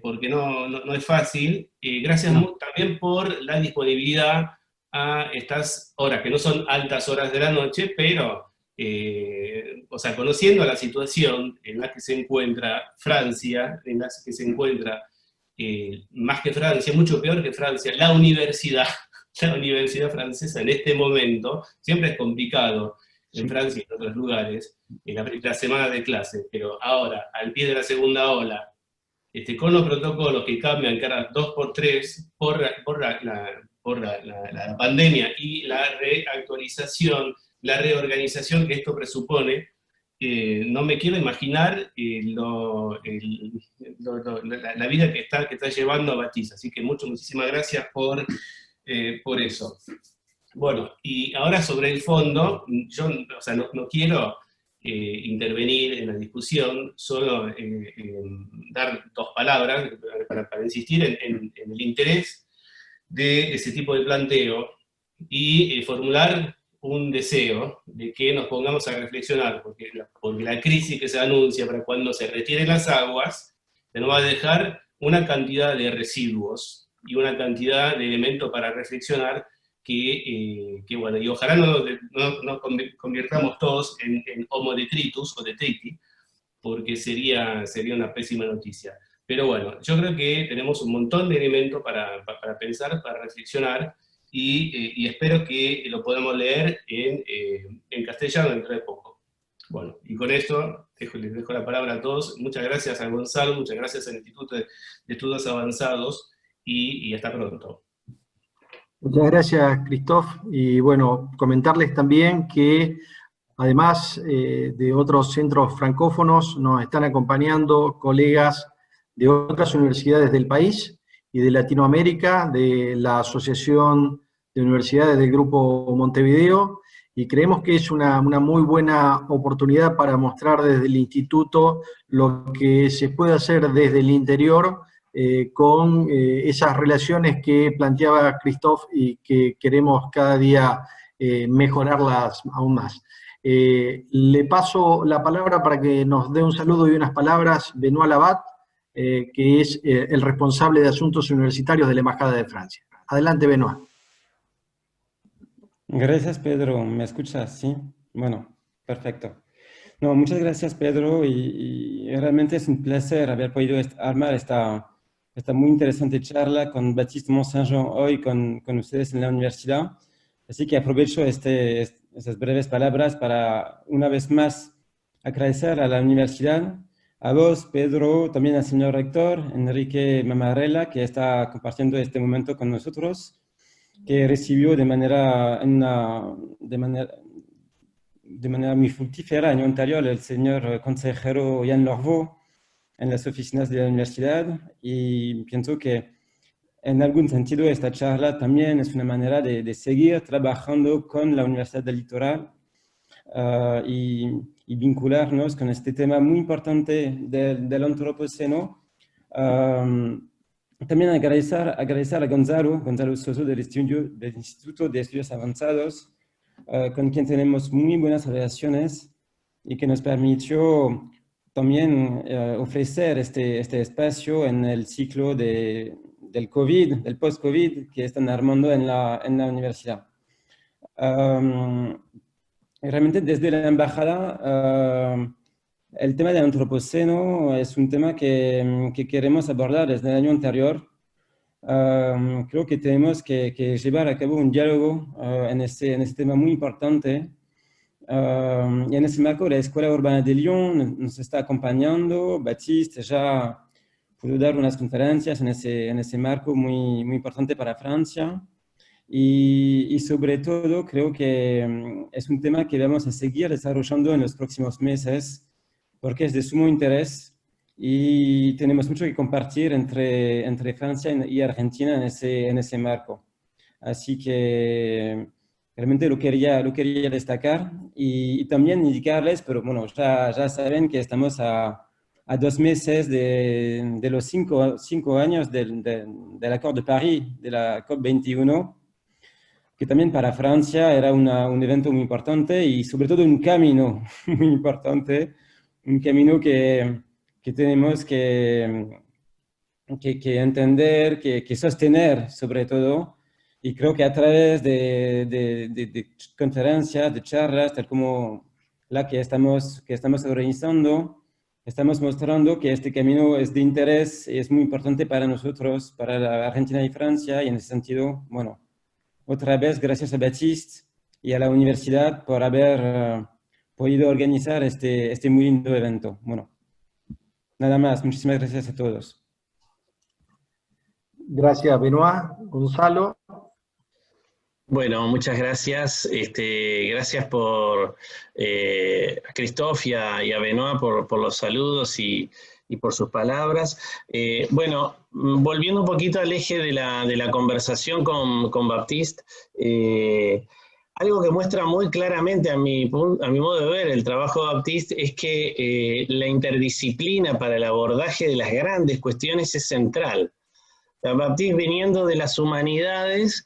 Speaker 4: Porque no es fácil. Gracias también por la disponibilidad a estas horas, que no son altas horas de la noche, pero, conociendo la situación en la que se encuentra Francia, en la que se encuentra, más que Francia, mucho peor que Francia, la universidad francesa en este momento, siempre es complicado en Francia y en otros lugares, en la semana de clase, pero ahora, al pie de la segunda ola, con los protocolos que cambian cada 2x3 por la pandemia y la reactualización, la reorganización que esto presupone, no me quiero imaginar la vida que está llevando a Batiste. Así que muchísimas gracias por eso. Bueno, y ahora sobre el fondo, yo no quiero intervenir en la discusión, solo dar dos palabras para insistir en el interés de ese tipo de planteo y formular un deseo de que nos pongamos a reflexionar, porque la crisis que se anuncia para cuando se retiren las aguas, nos va a dejar una cantidad de residuos y una cantidad de elementos para reflexionar que bueno, y ojalá no convirtamos todos en homo detritus o detriti, porque sería una pésima noticia. Pero bueno, yo creo que tenemos un montón de elementos para pensar, para reflexionar, y espero que lo podamos leer en castellano dentro de poco. Bueno, y con esto les dejo la palabra a todos. Muchas gracias a Gonzalo, muchas gracias al Instituto de Estudios Avanzados, y hasta pronto.
Speaker 5: Muchas gracias, Christoph. Y bueno, comentarles también que además de otros centros francófonos, nos están acompañando colegas de otras universidades del país y de Latinoamérica, de la Asociación de Universidades del Grupo Montevideo, y creemos que es una muy buena oportunidad para mostrar desde el instituto lo que se puede hacer desde el interior con esas relaciones que planteaba Christoph y que queremos cada día mejorarlas aún más. Le paso la palabra para que nos dé un saludo y unas palabras Benoît Labat, que es el responsable de asuntos universitarios de la Embajada de Francia. Adelante, Benoît.
Speaker 6: Gracias, Pedro. ¿Me escuchas? Sí. Bueno, perfecto. No, muchas gracias, Pedro, y realmente es un placer haber podido armar esta muy interesante charla con Baptiste Mont-Saint-Jean hoy con ustedes en la universidad. Así que aprovecho esas breves palabras para una vez más agradecer a la universidad, a vos, Pedro, también al señor rector, Enrique Mamarella, que está compartiendo este momento con nosotros, que recibió de manera muy fructífera en anterior el señor consejero Yann Lorveau en las oficinas de la universidad, y pienso que en algún sentido esta charla también es una manera de seguir trabajando con la Universidad del Litoral y vincularnos con este tema muy importante del antropoceno, También agradecer a Gonzalo Soso del Instituto de Estudios Avanzados, con quien tenemos muy buenas relaciones y que nos permitió también ofrecer este espacio en el ciclo del COVID, del post-COVID que están armando en la universidad. Realmente desde la embajada, el tema del antropoceno es un tema que queremos abordar desde el año anterior. Creo que tenemos que llevar a cabo un diálogo en este tema muy importante. Y en ese marco, la Escuela Urbana de Lyon nos está acompañando. Baptiste ya pudo dar unas conferencias en ese marco muy importante para Francia. Y sobre todo, creo que es un tema que vamos a seguir desarrollando en los próximos meses, porque es de sumo interés y tenemos mucho que compartir entre Francia y Argentina en ese marco. Así que realmente lo quería destacar y también indicarles, pero bueno, ya saben que estamos a 2 meses de los 5 años del Acuerdo de París, de la COP21, que también para Francia era un evento muy importante y sobre todo un camino muy importante, un camino que tenemos que entender, que sostener sobre todo. Y creo que a través de conferencias, de charlas, tal como la que estamos organizando, estamos mostrando que este camino es de interés y es muy importante para nosotros, para la Argentina y Francia, y en ese sentido, bueno, otra vez, gracias a Baptiste y a la universidad por haber podido organizar este muy lindo evento. Bueno, nada más. Muchísimas gracias a todos.
Speaker 5: Gracias, Benoit. Gonzalo.
Speaker 2: Bueno, muchas gracias. Gracias a Christophe y a Benoit por los saludos y por sus palabras. Bueno, volviendo un poquito al eje de la conversación con Baptiste, algo que muestra muy claramente a mi modo de ver el trabajo de Baptiste es que la interdisciplina para el abordaje de las grandes cuestiones es central. Baptiste, viniendo de las humanidades,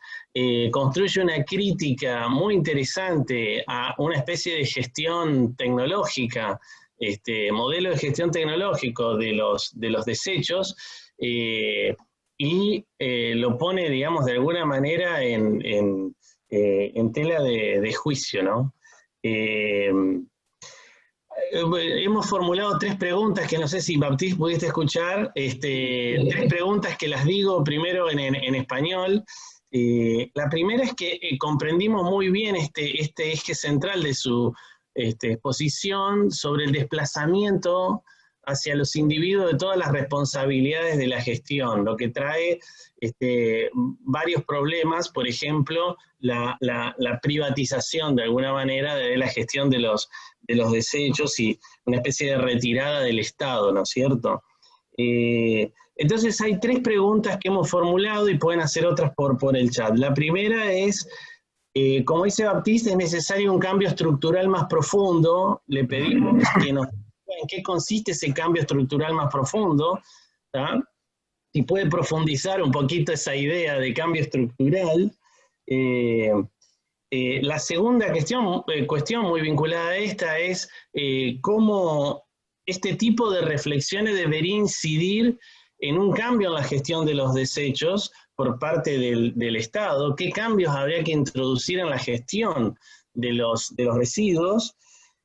Speaker 2: construye una crítica muy interesante a una especie de gestión tecnológica, modelo de gestión tecnológico de los desechos, y lo pone, digamos, de alguna manera en tela de juicio, ¿no? Hemos formulado 3 preguntas que no sé si Baptiste pudiste escuchar, 3 preguntas que las digo primero en español. La primera es que comprendimos muy bien este eje central de su exposición sobre el desplazamiento hacia los individuos de todas las responsabilidades de la gestión, lo que trae varios problemas, por ejemplo, la privatización de alguna manera de la gestión de los desechos y una especie de retirada del Estado, ¿no es cierto? Entonces hay 3 preguntas que hemos formulado y pueden hacer otras por el chat. La primera es, como dice Baptiste, es necesario un cambio estructural más profundo. Le pedimos que nos diga en qué consiste ese cambio estructural más profundo, ¿tá? Si puede profundizar un poquito esa idea de cambio estructural. La segunda cuestión muy vinculada a esta es cómo este tipo de reflexiones debería incidir en un cambio en la gestión de los desechos por parte del Estado, qué cambios habría que introducir en la gestión de los residuos,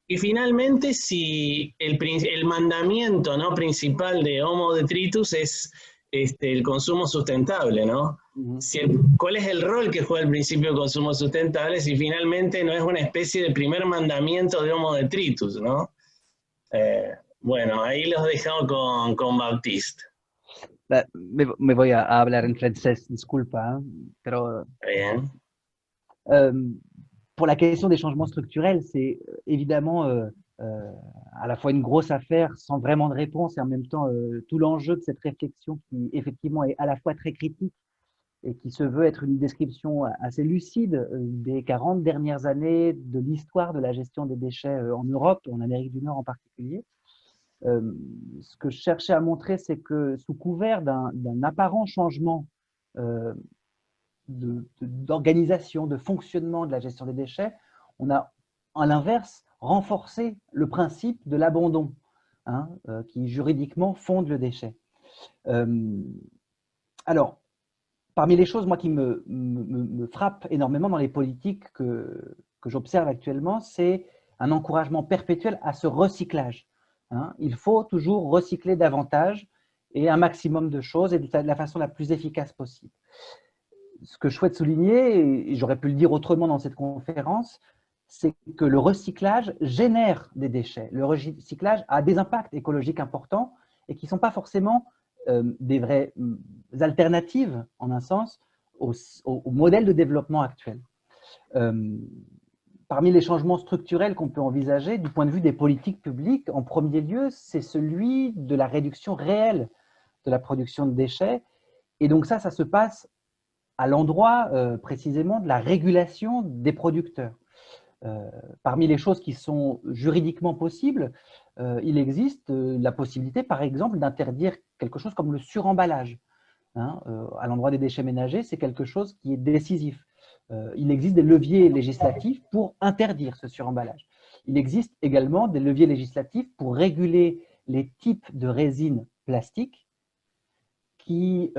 Speaker 2: y finalmente si el mandamiento, ¿no?, principal de Homo Detritus es el consumo sustentable, ¿no? ¿Cuál es el rol que juega el principio de consumo sustentable si finalmente no es una especie de primer mandamiento de Homo Detritus, ¿no? Bueno, ahí los dejamos con Baptiste.
Speaker 3: Me voy a hablar en francés, disculpa, pero
Speaker 2: Bien.
Speaker 3: Pour la question des changements structurels, c'est évidemment à la fois une grosse affaire sans vraiment de réponse et en même temps tout l'enjeu de cette réflexion qui effectivement est à la fois très critique et qui se veut être une description assez lucide des 40 dernières années de l'histoire de la gestion des déchets en Europe, en Amérique du Nord en particulier. Ce que je cherchais à montrer, c'est que sous couvert d'un apparent changement d'organisation, de fonctionnement de la gestion des déchets, on a, à l'inverse, renforcé le principe de l'abandon, hein, qui juridiquement fonde le déchet. Alors, parmi les choses, moi, qui me frappent énormément dans les politiques que j'observe actuellement, c'est un encouragement perpétuel à ce recyclage. Hein. Il faut toujours recycler davantage et un maximum de choses et de la façon la plus efficace possible. Ce que je souhaite souligner, et j'aurais pu le dire autrement dans cette conférence, c'est que le recyclage génère des déchets. Le recyclage a des impacts écologiques importants et qui ne sont pas forcément des vraies alternatives, en un sens, au modèle de développement actuel. Parmi les changements structurels qu'on peut envisager, du point de vue des politiques publiques, en premier lieu, c'est celui de la réduction réelle de la production de déchets. Et donc ça se passe à l'endroit précisément de la régulation des producteurs. Parmi les choses qui sont juridiquement possibles, il existe la possibilité, par exemple, d'interdire quelque chose comme le suremballage. Hein, à l'endroit des déchets ménagers, c'est quelque chose qui est décisif. Il existe des leviers législatifs pour interdire ce suremballage. Il existe également des leviers législatifs pour réguler les types de résines plastiques qui,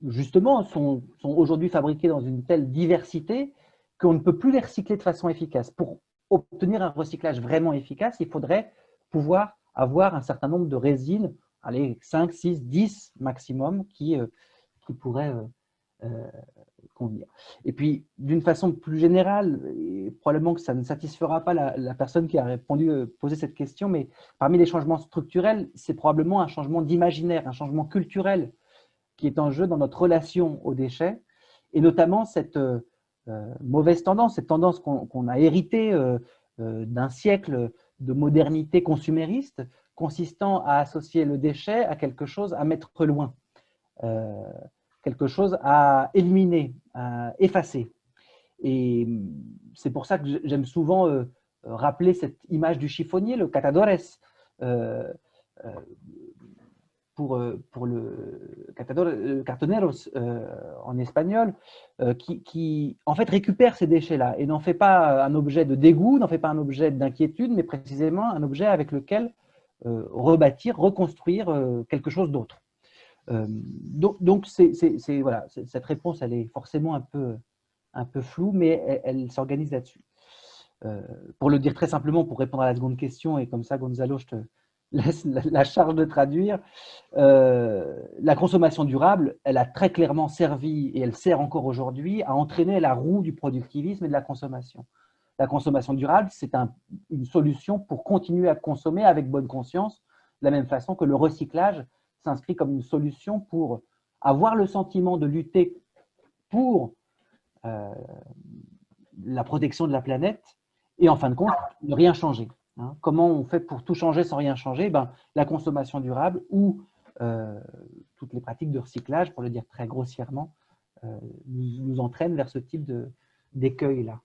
Speaker 3: justement, sont aujourd'hui fabriquées dans une telle diversité qu'on ne peut plus les recycler de façon efficace. Pour obtenir un recyclage vraiment efficace, il faudrait pouvoir avoir un certain nombre de résines, allez, 5, 6, 10 maximum, qui pourraient convenir. Et puis, d'une façon plus générale, et probablement que ça ne satisfera pas la personne qui a posé cette question, mais parmi les changements structurels, c'est probablement un changement d'imaginaire, un changement culturel qui est en jeu dans notre relation aux déchets, et notamment cette mauvaise tendance, cette tendance qu'on a héritée d'un siècle de modernité consumériste, consistant à associer le déchet à quelque chose à mettre loin, quelque chose à éliminer, à effacer. Et c'est pour ça que j'aime souvent rappeler cette image du chiffonnier, le catadores, pour le cartoneros en espagnol, qui en fait récupère ces déchets-là et n'en fait pas un objet de dégoût, n'en fait pas un objet d'inquiétude, mais précisément un objet avec lequel rebâtir, reconstruire quelque chose d'autre. Donc voilà, cette réponse, elle est forcément un peu floue, mais elle s'organise là-dessus. Pour le dire très simplement, pour répondre à la seconde question, et comme ça, Gonzalo, je te laisse la charge de traduire, la consommation durable, elle a très clairement servi, et elle sert encore aujourd'hui, à entraîner la roue du productivisme et de la consommation. La consommation durable, c'est une solution pour continuer à consommer avec bonne conscience, de la même façon que le recyclage s'inscrit comme une solution pour avoir le sentiment de lutter pour la protection de la planète et en fin de compte, ne rien changer. Hein. Comment on fait pour tout changer sans rien changer? La consommation durable ou toutes les pratiques de recyclage, pour le dire très grossièrement, nous entraînent vers ce type d'écueil-là.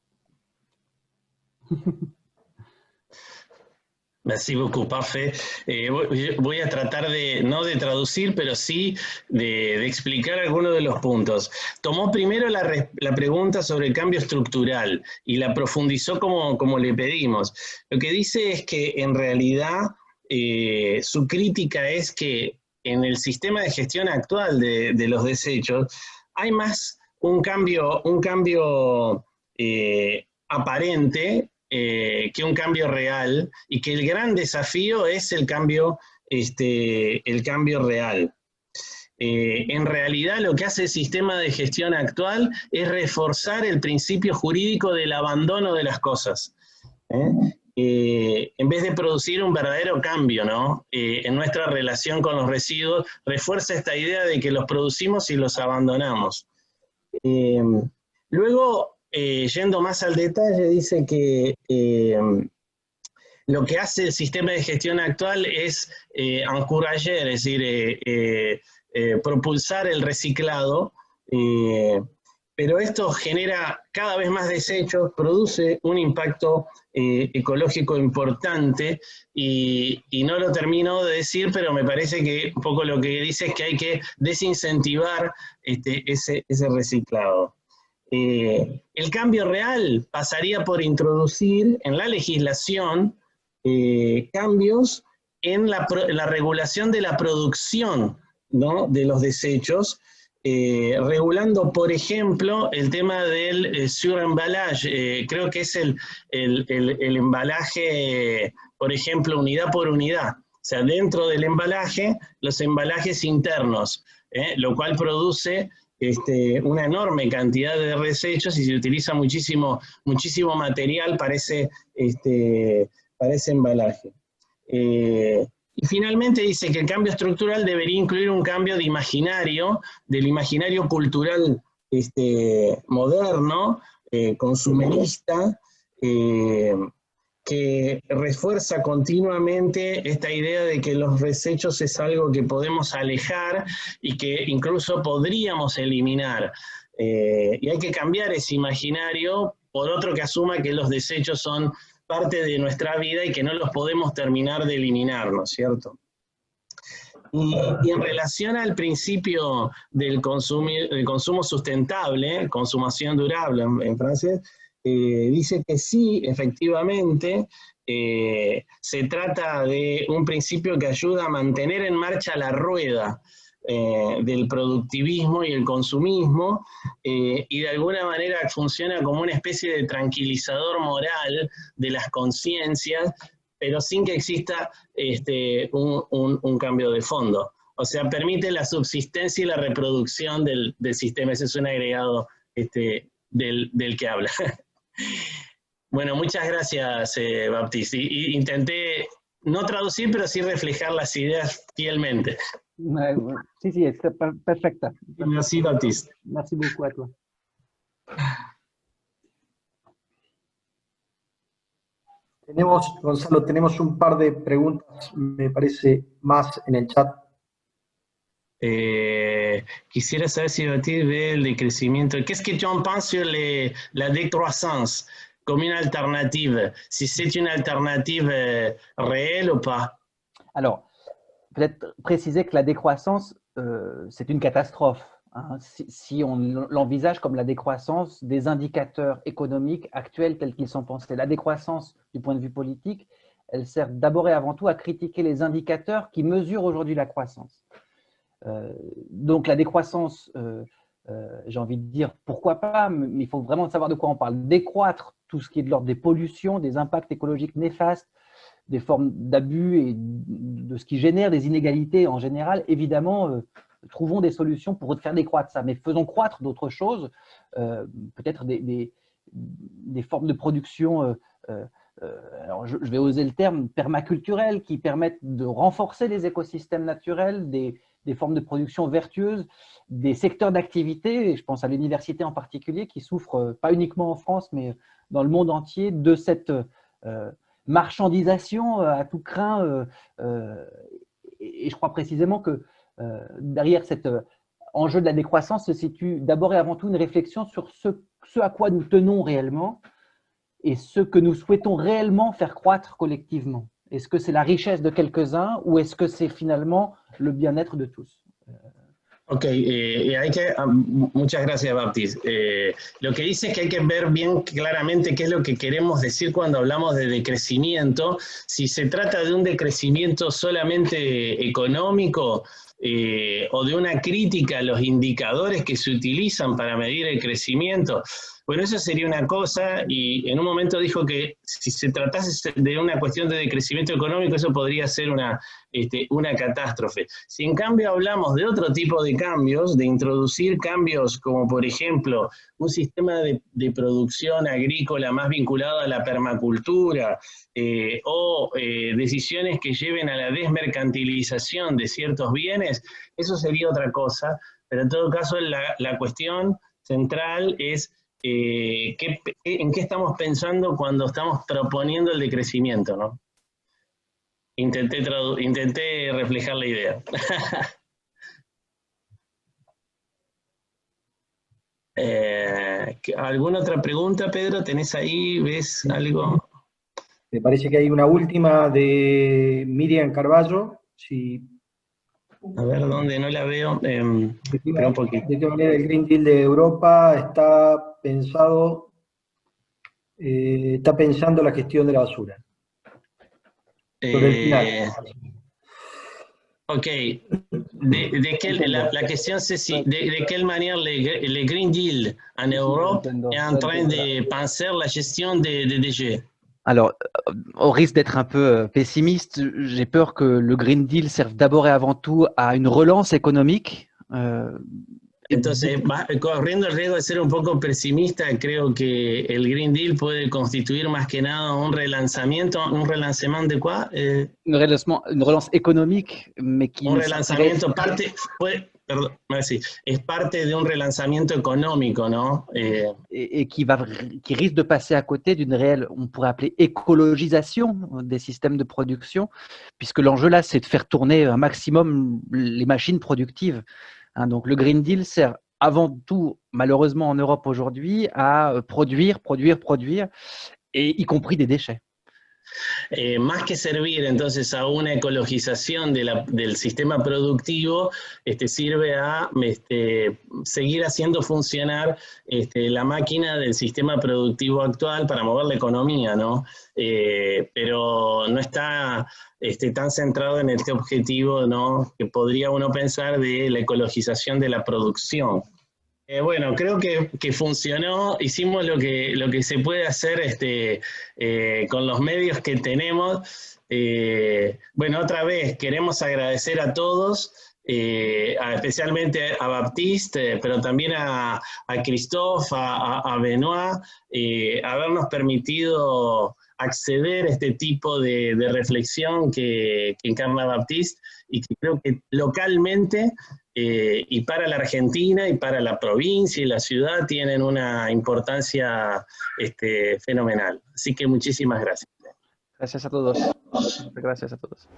Speaker 2: Merci beaucoup, parfait. Voy a tratar no de traducir, pero sí de explicar algunos de los puntos. Tomó primero la pregunta sobre el cambio estructural y la profundizó como le pedimos. Lo que dice es que en realidad su crítica es que en el sistema de gestión actual de los desechos hay más un cambio aparente que un cambio real, y que el gran desafío es el cambio real. En realidad lo que hace el sistema de gestión actual es reforzar el principio jurídico del abandono de las cosas, en vez de producir un verdadero cambio, ¿no? En nuestra relación con los residuos, refuerza esta idea de que los producimos y los abandonamos. Luego, yendo más al detalle, dice que lo que hace el sistema de gestión actual es encourager, es decir, propulsar el reciclado, pero esto genera cada vez más desechos, produce un impacto ecológico importante, y no lo termino de decir, pero me parece que un poco lo que dice es que hay que desincentivar ese reciclado. El cambio real pasaría por introducir en la legislación cambios en la regulación de la producción, ¿no?, de los desechos, regulando, por ejemplo, el tema del suremballage, creo que es el embalaje, por ejemplo, unidad por unidad, o sea, dentro del embalaje, los embalajes internos, lo cual produce una enorme cantidad de desechos y se utiliza muchísimo material para ese embalaje. Y finalmente dice que el cambio estructural debería incluir un cambio de imaginario, del imaginario cultural moderno, consumerista, que refuerza continuamente esta idea de que los desechos es algo que podemos alejar y que incluso podríamos eliminar. Y hay que cambiar ese imaginario por otro que asuma que los desechos son parte de nuestra vida y que no los podemos terminar de eliminar, ¿no es cierto? Y en relación al principio del consumo sustentable, consumación durable en francés, dice que sí, efectivamente, se trata de un principio que ayuda a mantener en marcha la rueda del productivismo y el consumismo, y de alguna manera funciona como una especie de tranquilizador moral de las conciencias, pero sin que exista un cambio de fondo. O sea, permite la subsistencia y la reproducción del sistema. Ese es un agregado del que habla. Bueno, muchas gracias, Baptiste. Intenté no traducir, pero sí reflejar las ideas fielmente.
Speaker 3: Sí, sí, es perfecta.
Speaker 2: Merci, Baptiste.
Speaker 3: Merci beaucoup a toi.
Speaker 5: Gonzalo, tenemos un par de preguntas, me parece, más en el chat.
Speaker 2: Quisiera saber si Baptiste ve el decrecimiento. Qu'est-ce que tu en penses sur la décroissance comme une alternative? Si c'est une alternative réelle ou pas?
Speaker 3: Alors, peut-être préciser que la décroissance, c'est une catastrophe. Hein. Si on l'envisage comme la décroissance des indicateurs économiques actuels tels qu'ils sont pensés. La décroissance, du point de vue politique, elle sert d'abord et avant tout à critiquer les indicateurs qui mesurent aujourd'hui la croissance. Donc la décroissance, j'ai envie de dire pourquoi pas, mais il faut vraiment savoir de quoi on parle. Décroître tout ce qui est de l'ordre des pollutions, des impacts écologiques néfastes, des formes d'abus et de ce qui génère des inégalités en général, évidemment, trouvons des solutions pour faire décroître ça, mais faisons croître d'autres choses, peut-être des formes de production, alors je vais oser le terme, permaculturelles, qui permettent de renforcer les écosystèmes naturels, des formes de production vertueuses, des secteurs d'activité, et je pense à l'université en particulier, qui souffre, pas uniquement en France, mais dans le monde entier, de cette marchandisation à tout crin. Et je crois précisément que derrière cet enjeu de la décroissance se situe d'abord et avant tout une réflexion sur ce à quoi nous tenons réellement et ce que nous souhaitons réellement faire croître collectivement. Est-ce que c'est la richesse de quelques-uns ou est-ce que c'est finalement le bien-être de tous?
Speaker 2: Ok, muchas gracias, Baptiste. Lo que dice es que hay que ver bien claramente qué es lo que queremos decir cuando hablamos de decrecimiento. Si se trata de un decrecimiento solamente económico o de una crítica a los indicadores que se utilizan para medir el crecimiento. Bueno, eso sería una cosa, y en un momento dijo que si se tratase de una cuestión de decrecimiento económico, eso podría ser una catástrofe. Si en cambio hablamos de otro tipo de cambios, de introducir cambios como por ejemplo un sistema de producción agrícola más vinculado a la permacultura, o decisiones que lleven a la desmercantilización de ciertos bienes, eso sería otra cosa, pero en todo caso la cuestión central es en qué estamos pensando cuando estamos proponiendo el decrecimiento, ¿no? Intenté reflejar la idea. ¿Alguna otra pregunta, Pedro? ¿Tenés ahí? ¿Ves algo?
Speaker 5: Me parece que hay una última de Miriam Carballo. Si,
Speaker 2: A ver, ¿dónde? No la veo. Espera un poquito.
Speaker 5: ¿De qué manera el Green Deal de Europa está pensado, está pensando la gestión de la basura? Sobre el final.
Speaker 2: Ok. La question c'est si, de quelle manière le Green Deal en Europe est en train de penser la gestion des déchets.
Speaker 3: Alors, au risque d'être un peu pessimiste, j'ai peur que le Green Deal serve d'abord et avant tout à une relance économique.
Speaker 2: Entonces, corriendo el riesgo de ser un poco pesimista, creo que el Green Deal puede constituir más que nada un relancement de quoi?
Speaker 3: Une relance économique, mais qui...
Speaker 2: Un relanzamiento, perdón, merci, es parte de un relanzamiento económico, ¿no?
Speaker 3: Et qui risque de passer à côté d'une réelle, on pourrait appeler écologisation des systèmes de production, puisque l'enjeu là, c'est de faire tourner un maximum les machines productives. Hein, donc le Green Deal sert avant tout, malheureusement en Europe aujourd'hui, à produire, et y compris des déchets.
Speaker 2: Más que servir entonces a una ecologización del sistema productivo, sirve a seguir haciendo funcionar la máquina del sistema productivo actual para mover la economía, ¿no? Pero no está tan centrado en este objetivo, ¿no?, que podría uno pensar de la ecologización de la producción. Bueno, creo que funcionó, hicimos lo que se puede hacer con los medios que tenemos. Bueno, otra vez queremos agradecer a todos, especialmente a Baptiste, pero también a Christophe, a Benoit, habernos permitido acceder a este tipo de reflexión que encarna Baptiste y que creo que localmente y para la Argentina y para la provincia y la ciudad tienen una importancia fenomenal. Así que muchísimas gracias.
Speaker 3: Gracias a todos. Gracias a todos.